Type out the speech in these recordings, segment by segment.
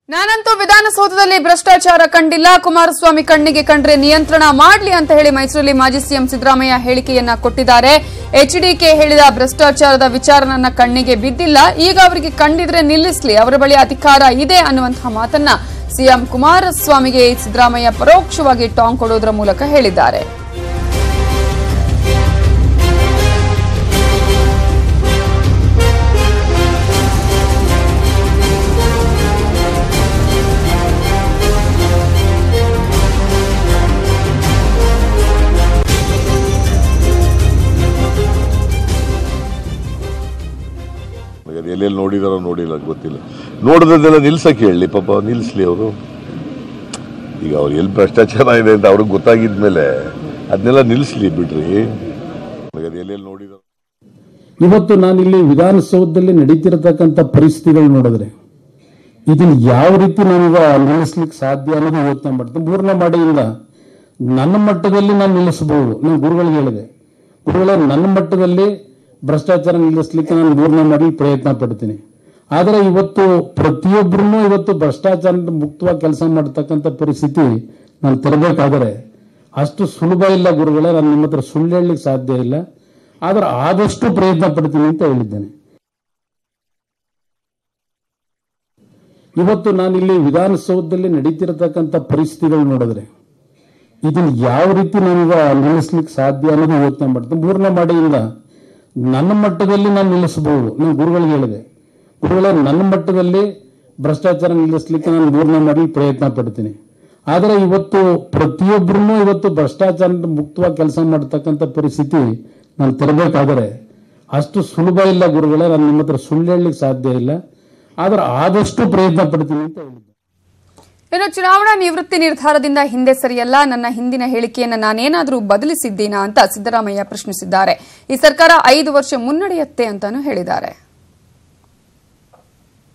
ನಾನಂತೂ ವಿಧಾನಸೌಧದಲ್ಲಿ ಭ್ರಷ್ಟಾಚಾರ ಕಂಡಿಲ್ಲ, ಕುಮಾರಸ್ವಾಮಿ ಕಣ್ಣಿಗೆ ಕಂಡ್ರೆ ನಿಯಂತ್ರಣ ಮಾಡಲಿ ಅಂತ ಹೇಳಿ ಮೈಸೂರಲ್ಲಿ ಮಾಜಿ ಸಿಎಂ ಸಿದ್ದರಾಮಯ್ಯ ಹೇಳಿಕೆಯನ್ನ ಕೊಟ್ಟಿದ್ದಾರೆ. ಎಚ್ಡಿಕೆ ಹೇಳಿದ ಭ್ರಷ್ಟಾಚಾರದ ವಿಚಾರ ನನ್ನ ಕಣ್ಣಿಗೆ ಬಿದ್ದಿಲ್ಲ, ಈಗ ಅವರಿಗೆ ಕಂಡಿದ್ರೆ ನಿಲ್ಲಿಸಲಿ, ಅವರ ಬಳಿ ಅಧಿಕಾರ ಇದೆ ಅನ್ನುವಂತಹ ಮಾತನ್ನ ಸಿಎಂ ಕುಮಾರಸ್ವಾಮಿಗೆ ಸಿದ್ದರಾಮಯ್ಯ ಪರೋಕ್ಷವಾಗಿ ಟಾಂಗ್ ಕೊಡೋದ್ರ ಮೂಲಕ ಹೇಳಿದ್ದಾರೆ. ಎಲ್ಲೆಲ್ಲಿ ನೋಡಿದಾರೋ ನೋಡಿಲ್ಲ ಗೊತ್ತಿಲ್ಲ, ನೋಡಿದ್ರೆಲ್ಲ ನಿಲ್ಸಕ್ಕೆ ಹೇಳಿ ಪಾಪ, ನಿಲ್ಲಿಸ್ಲಿ ಅವರು. ಈಗ ಅವ್ರು ಎಲ್ಲಿ ಭ್ರಷ್ಟಾಚಾರ ಇದೆ ಅಂತ ಅವ್ರಿಗೆ ಗೊತ್ತಾಗಿದ್ಮೇಲೆ ಅದನ್ನೆಲ್ಲ ನಿಲ್ಲಿಸ್ಲಿ ಬಿಡ್ರಿ. ಎಲ್ಲೆಲ್ಲಿ ನೋಡಿದಾರೋ ಇವತ್ತು ನಾನಿಲ್ಲಿ ವಿಧಾನಸೌಧದಲ್ಲಿ ನಡೀತಿರತಕ್ಕಂಥ ಪರಿಸ್ಥಿತಿಗಳು ನೋಡಿದ್ರೆ ಇದನ್ನ ಯಾವ ರೀತಿ ನಾನೀಗ ನಿಲ್ಲಿಸ್ಲಿಕ್ಕೆ ಸಾಧ್ಯ ಅನ್ನೋದು ಯೋಚನೆ ಮಾಡ್ತೀನಿ. ಮೂರನೇ ಮಾಡಿಯಿಂದ ನನ್ನ ಮಟ್ಟದಲ್ಲಿ ನಾನು ನಿಲ್ಲಿಸಬಹುದು. ನಾನು ಗುರುಗಳಿಗೆ ಹೇಳಿದೆ, ಗುರುಗಳೇ ನನ್ನ ಮಟ್ಟದಲ್ಲಿ ಭ್ರಷ್ಟಾಚಾರ ನಿಲ್ಲಿಸಲಿಕ್ಕೆ ನಾನು ಮೂರನೇ ಮಾಡಿ ಪ್ರಯತ್ನ ಪಡ್ತೀನಿ. ಆದರೆ ಇವತ್ತು ಪ್ರತಿಯೊಬ್ಬರೂ ಇವತ್ತು ಭ್ರಷ್ಟಾಚಾರ ಮುಕ್ತವಾಗಿ ಕೆಲಸ ಮಾಡತಕ್ಕಂಥ ಪರಿಸ್ಥಿತಿ ನಾನು ತರಬೇಕಾದರೆ ಅಷ್ಟು ಸುಲಭ ಇಲ್ಲ ಗುರುಗಳೇ, ನಾನು ನಿಮ್ಮ ಹತ್ರ ಸುಳ್ಳು ಹೇಳಲಿಕ್ಕೆ ಸಾಧ್ಯ ಇಲ್ಲ, ಆದರೆ ಆದಷ್ಟು ಪ್ರಯತ್ನ ಪಡ್ತೀನಿ ಅಂತ ಹೇಳಿದ್ದೇನೆ. ಇವತ್ತು ನಾನಿಲ್ಲಿ ವಿಧಾನಸೌಧದಲ್ಲಿ ನಡೀತಿರತಕ್ಕಂಥ ಪರಿಸ್ಥಿತಿಗಳು ನೋಡಿದ್ರೆ ಇದನ್ನ ಯಾವ ರೀತಿ ನಾನೀಗ ನಿಲ್ಲಿಸ್ಲಿಕ್ಕೆ ಸಾಧ್ಯ ಅನ್ನೋದು ಯೋಚನೆ ಮಾಡ್ತೀನಿ. ಮೂರನೇ ಮಾಡಿಯಿಂದ ನನ್ನ ಮಟ್ಟದಲ್ಲಿ ನಾನು ನಿಲ್ಲಿಸಬಹುದು. ನಾನು ಗುರುಗಳಿಗೆ ಹೇಳಿದೆ, ಗುರುಗಳೇ ನನ್ನ ಮಟ್ಟದಲ್ಲಿ ಭ್ರಷ್ಟಾಚಾರ ನಿಲ್ಲಿಸಲಿಕ್ಕೆ ನಾನು ಮೂರನೇ ಮಾಡಿ ಪ್ರಯತ್ನ ಪಡ್ತೀನಿ. ಆದರೆ ಇವತ್ತು ಪ್ರತಿಯೊಬ್ಬರೂ ಇವತ್ತು ಭ್ರಷ್ಟಾಚಾರ ಮುಕ್ತವಾಗಿ ಕೆಲಸ ಮಾಡತಕ್ಕಂಥ ಪರಿಸ್ಥಿತಿ ನಾನು ತರಬೇಕಾದರೆ ಅಷ್ಟು ಸುಲಭ ಇಲ್ಲ ಗುರುಗಳೇ, ನಾನು ನಿಮ್ಮ ಹತ್ರ ಸುಳ್ಳು ಹೇಳಲಿಕ್ಕೆ ಸಾಧ್ಯ ಇಲ್ಲ, ಆದರೆ ಆದಷ್ಟು ಪ್ರಯತ್ನ ಪಡ್ತೀನಿ ಅಂತ ಹೇಳಿದ್ದೆ. ಇನ್ನು ಚುನಾವಣಾ ನಿವೃತ್ತಿ ನಿರ್ಧಾರದಿಂದ ಹಿಂದೆ ಸರಿಯಲ್ಲ, ನನ್ನ ಹಿಂದಿನ ಹೇಳಿಕೆಯನ್ನು ನಾನೇನಾದರೂ ಬದಲಿಸಿದ್ದೀನಾ ಅಂತ ಸಿದ್ದರಾಮಯ್ಯ ಪ್ರಶ್ನಿಸಿದ್ದಾರೆ. ಈ ಸರ್ಕಾರ 5 ವರ್ಷ ಮುನ್ನಡೆಯುತ್ತೆ ಅಂತಾನು ಹೇಳಿದ್ದಾರೆ.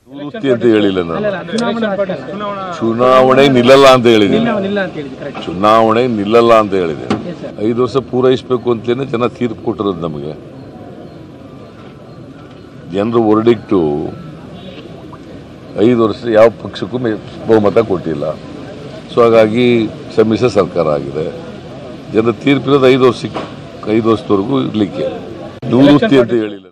ಅಂತ ಹೇಳಿಲ್ಲ, ನಾನು ಚುನಾವಣೆ ನಿಲ್ಲಲ್ಲ ಅಂತ ಹೇಳಿದ್ದೀನಿ. ಚುನಾವಣೆ ನಿಲ್ಲಲ್ಲ ಅಂತ ಹೇಳಿದೆ. 5 ವರ್ಷ ಪೂರೈಸಬೇಕು ಅಂತಲೇ ಜನ ತೀರ್ಪು ಕೊಟ್ಟಿರೋದು ನಮಗೆ. ಜನರು ವರ್ಡಿಕ್ಟು 5 ವರ್ಷ ಯಾವ ಪಕ್ಷಕ್ಕೂ ಬಹುಮತ ಕೊಟ್ಟಿಲ್ಲ. ಸೊ ಹಾಗಾಗಿ ಸಮ್ಮಿಶ್ರ ಸರ್ಕಾರ ಆಗಿದೆ. ಜನ ತೀರ್ಪಿರೋದು 5 ವರ್ಷದವರೆಗೂ ಇರಲಿಕ್ಕೆ. ನಿವೃತ್ತಿ ಅಂತ ಹೇಳಿಲ್ಲ.